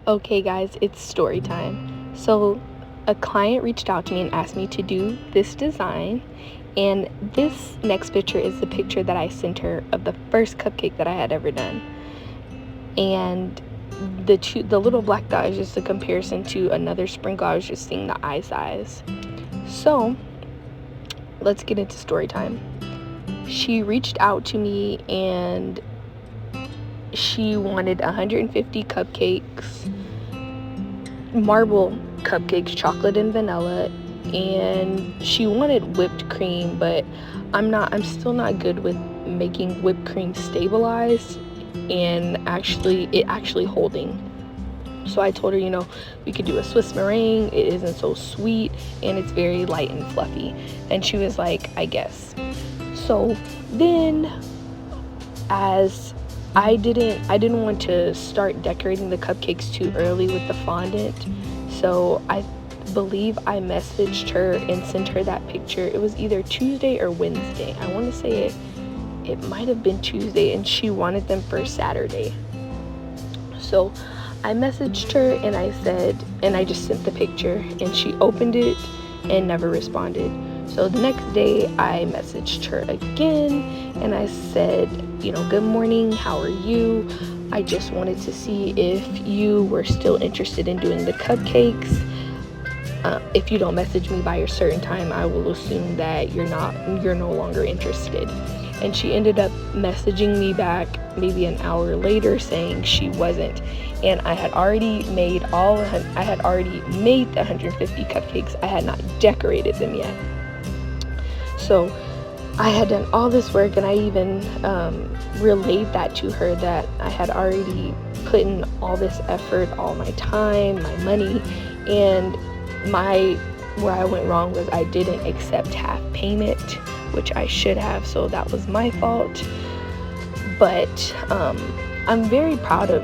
Okay, guys, it's story time. So, a client reached out to me and asked me to do this design, and this next picture is the picture that I sent her of the first cupcake that I had ever done. And the little black dot is just a comparison to another sprinkle. I was just seeing the eye size. So, let's get into story time. She reached out to me and she wanted 150 cupcakes, marble cupcakes, chocolate and vanilla, and she wanted whipped cream, but I'm still not good with making whipped cream stabilized and actually holding. So I told her, we could do a Swiss meringue. It isn't so sweet and it's very light and fluffy. And she was like, I guess. So then, as I didn't want to start decorating the cupcakes too early with the fondant, so I believe I messaged her and sent her that picture. It was either Tuesday or Wednesday. I want to say it might have been Tuesday, and she wanted them for Saturday. So I messaged her and I just sent the picture, and she opened it and never responded. So the next day I messaged her again and I said, good morning, how are you? I just wanted to see if you were still interested in doing the cupcakes. If you don't message me by a certain time, I will assume that you're no longer interested. And she ended up messaging me back maybe an hour later saying she wasn't. And I had already made the 150 cupcakes. I had not decorated them yet. So I had done all this work, and I even relayed that to her, that I had already put in all this effort, all my time, my money, and where I went wrong was I didn't accept half payment, which I should have, so that was my fault. But I'm very proud of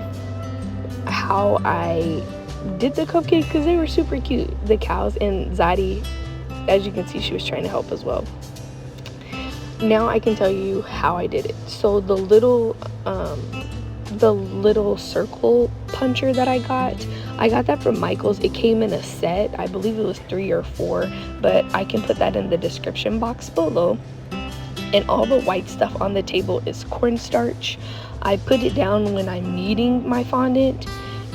how I did the cupcakes because they were super cute. The cows, and Zadie, as you can see, she was trying to help as well. Now I can tell you how I did it. So the little circle puncher that I got that from Michael's. It came in a set. I believe it was 3 or 4, but I can put that in the description box below. And all the white stuff on the table is cornstarch. I put it down when I'm kneading my fondant,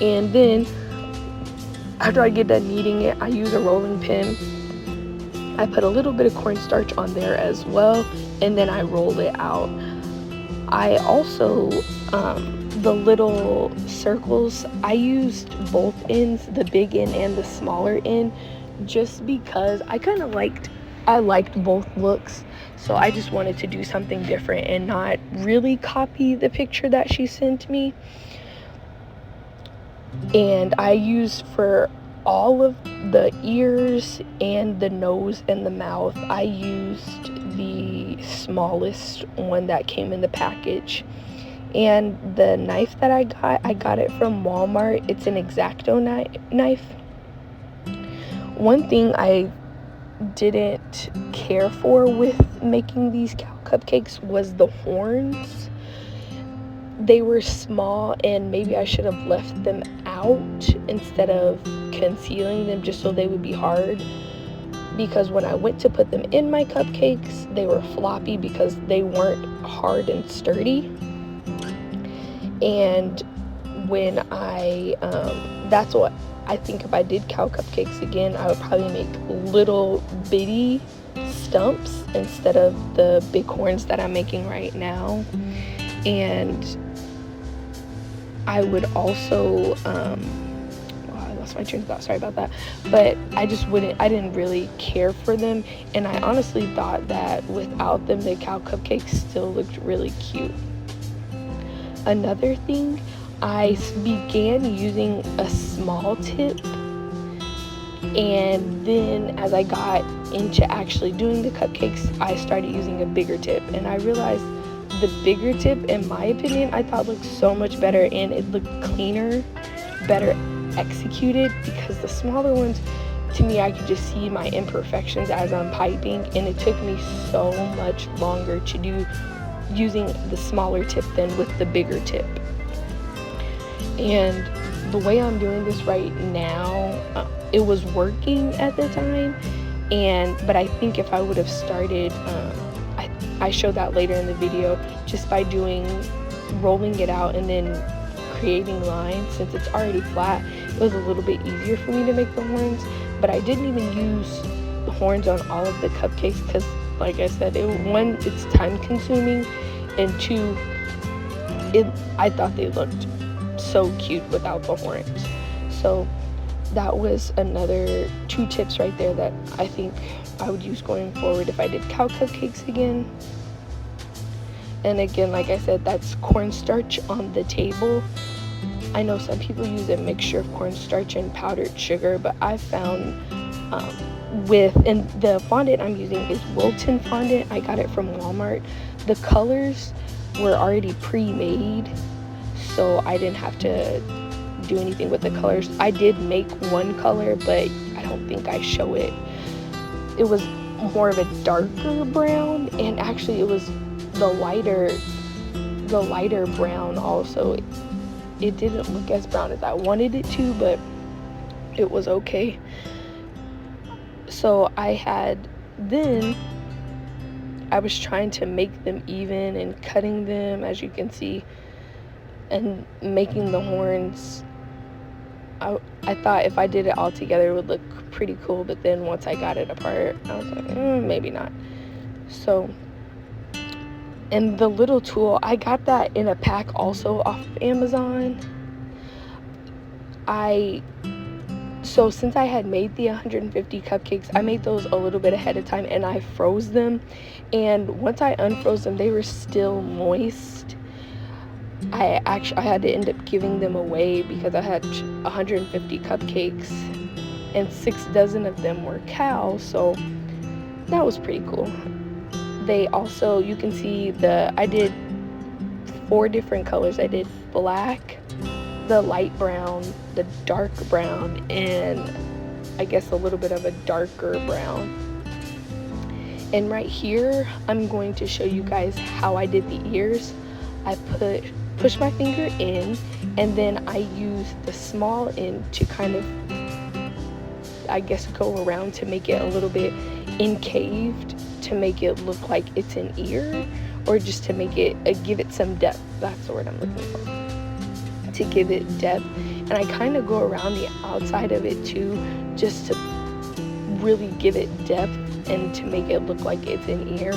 and then after I get done kneading it, I use a rolling pin. I put a little bit of cornstarch on there as well, and then I roll it out. I also, the little circles, I used both ends, the big end and the smaller end, just because I liked both looks. So I just wanted to do something different and not really copy the picture that she sent me. And I used, for all of the ears and the nose and the mouth, I used the smallest one that came in the package. And the knife that I got it from Walmart. It's an X-Acto knife. One thing I didn't care for with making these cow cupcakes was the horns. They were small, and maybe I should have left them out instead of concealing them just so they would be hard, because when I went to put them in my cupcakes, they were floppy because they weren't hard and sturdy. And when that's what I think, if I did cow cupcakes again, I would probably make little bitty stumps instead of the big horns that I'm making right now. And I would also, I lost my train of thought, sorry about that. But I didn't really care for them. And I honestly thought that without them, the cow cupcakes still looked really cute. Another thing, I began using a small tip, and then as I got into actually doing the cupcakes, I started using a bigger tip, and I realized the bigger tip, in my opinion, I thought looked so much better, and it looked cleaner, better executed, because the smaller ones, to me, I could just see my imperfections as I'm piping, and it took me so much longer to do using the smaller tip than with the bigger tip. And the way I'm doing this right now, it was working at the time, but I think if I would have started, I showed that later in the video, just by rolling it out and then creating lines. Since it's already flat, it was a little bit easier for me to make the horns. But I didn't even use the horns on all of the cupcakes because, like I said, one, it's time consuming, and two, I thought they looked so cute without the horns. So that was another 2 tips right there that I think I would use going forward if I did cow cupcakes again. And again, like I said, that's cornstarch on the table. I know some people use a mixture of cornstarch and powdered sugar, but I found and the fondant I'm using is Wilton fondant. I got it from Walmart. The colors were already pre-made, so I didn't have to do anything with the colors. I did make one color, but I don't think I show it. It was more of a darker brown, and actually it was the lighter brown also. It didn't look as brown as I wanted it to, but it was okay. So I was trying to make them even and cutting them, as you can see, and making the horns. I thought if I did it all together it would look pretty cool, but then once I got it apart, I was like, maybe not. So, and the little tool, I got that in a pack also off of Amazon. So since I had made the 150 cupcakes, I made those a little bit ahead of time and I froze them. And once I unfroze them, they were still moist. I had to end up giving them away because I had 150 cupcakes and 6 dozen of them were cow, so that was pretty cool. They also, you can see I did 4 different colors. I did black, the light brown, the dark brown, and I guess a little bit of a darker brown. And right here, I'm going to show you guys how I did the ears. I pushed my finger in, and then I used the small end to kind of, I guess, go around to make it a little bit incaved, to make it look like it's an ear, or just to make it give it some depth. That's the word I'm looking for, to give it depth. And I kind of go around the outside of it too, just to really give it depth and to make it look like it's an ear.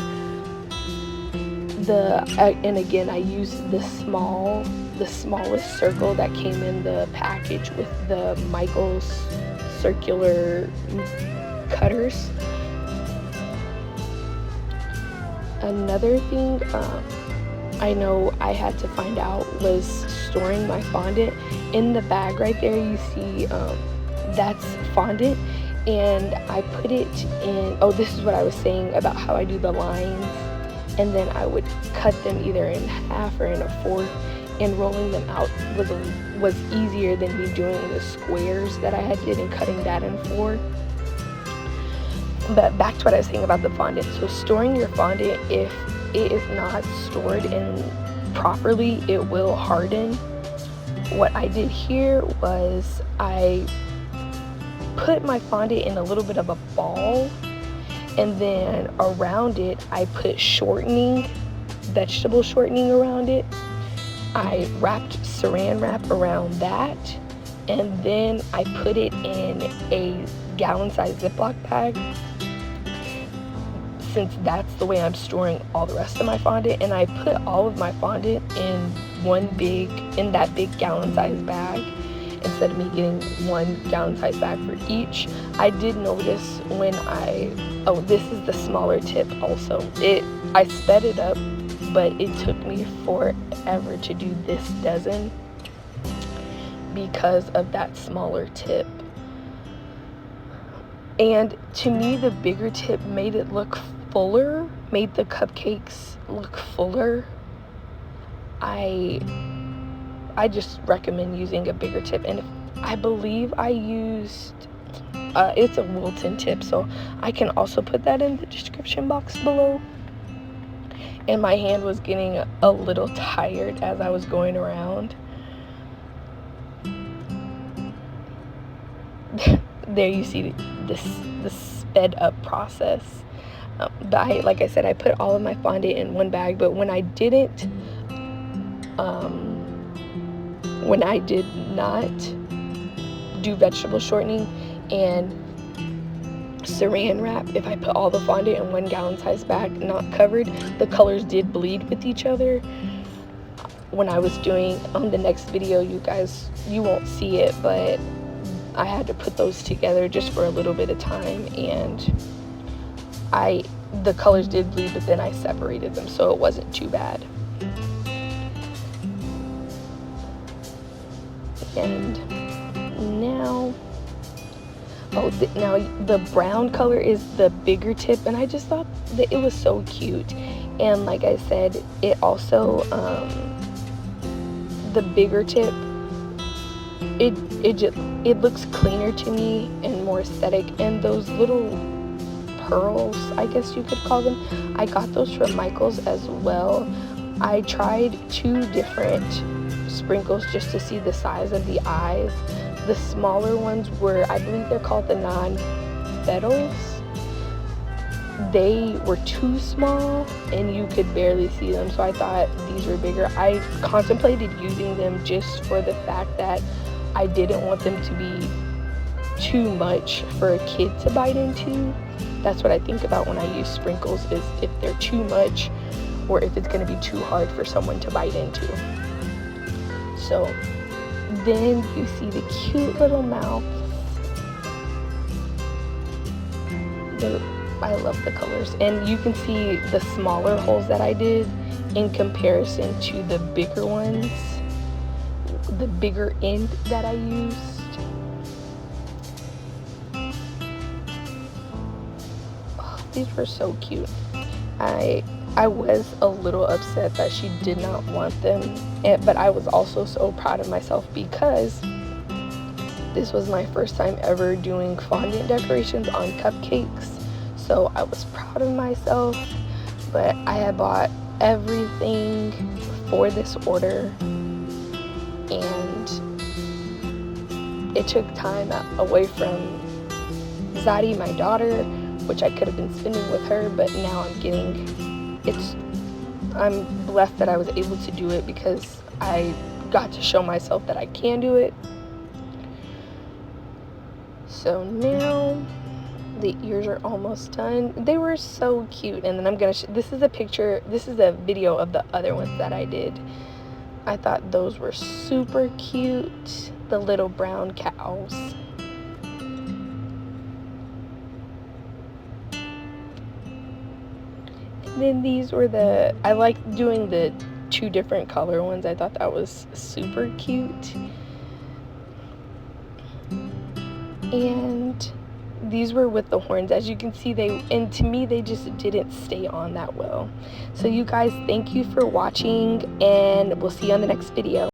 And again, I used the smallest circle that came in the package with the Michaels circular cutters. Another thing I know I had to find out was storing my fondant. In the bag right there, you see that's fondant, and I put it in, this is what I was saying about how I do the lines, and then I would cut them either in half or in a fourth, and rolling them out was easier than me doing the squares that I had did and cutting that in 4. But back to what I was saying about the fondant. So storing your fondant, if it is not stored in properly, it will harden. What I did here was I put my fondant in a little bit of a ball, and then around it I put vegetable shortening around it. I wrapped saran wrap around that, and then I put it in a gallon-sized Ziploc bag, since that's the way I'm storing all the rest of my fondant. And I put all of my fondant in that big gallon-sized bag instead of me getting 1 gallon-sized bag for each. I did notice when this is the smaller tip also. I sped it up, but it took me forever to do this dozen because of that smaller tip. And to me, the bigger tip made it look fuller, made the cupcakes look fuller. I just recommend using a bigger tip, and I believe I used it's a Wilton tip, so I can also put that in the description box below. And my hand was getting a little tired as I was going around. there you see this sped up process. But like I said, I put all of my fondant in one bag, but when I did not do vegetable shortening and saran wrap, if I put all the fondant in 1 gallon size bag, not covered, the colors did bleed with each other. When I was doing on the next video, you won't see it, but I had to put those together just for a little bit of time, and the colors did bleed, but then I separated them, so it wasn't too bad. And now, now the brown color is the bigger tip, and I just thought that it was so cute. And like I said, it also the bigger tip, it looks cleaner to me and more aesthetic. And those little pearls, I guess you could call them, I got those from Michael's as well. I tried 2 different sprinkles just to see the size of the eyes. The smaller ones were, I believe they're called the non-petals. They were too small and you could barely see them, so I thought these were bigger. I contemplated using them just for the fact that I didn't want them to be too much for a kid to bite into. That's what I think about when I use sprinkles, is if they're too much or if it's going to be too hard for someone to bite into. So then you see the cute little mouth. I love the colors, and you can see the smaller holes that I did in comparison to the bigger ones, the bigger end that I used. Oh, these were so cute. I was a little upset that she did not want them, but I was also so proud of myself because this was my first time ever doing fondant decorations on cupcakes. So I was proud of myself, but I had bought everything for this order, and it took time away from Zadie, my daughter, which I could have been spending with her, but now I'm blessed that I was able to do it because I got to show myself that I can do it. So now the ears are almost done. They were so cute, and then I'm gonna this is a video of the other ones that I did. I thought those were super cute, the little brown cows. And then these were I like doing the 2 different color ones. I thought that was super cute. And these were with the horns. As you can see, to me they just didn't stay on that well. So you guys, thank you for watching, and we'll see you on the next video.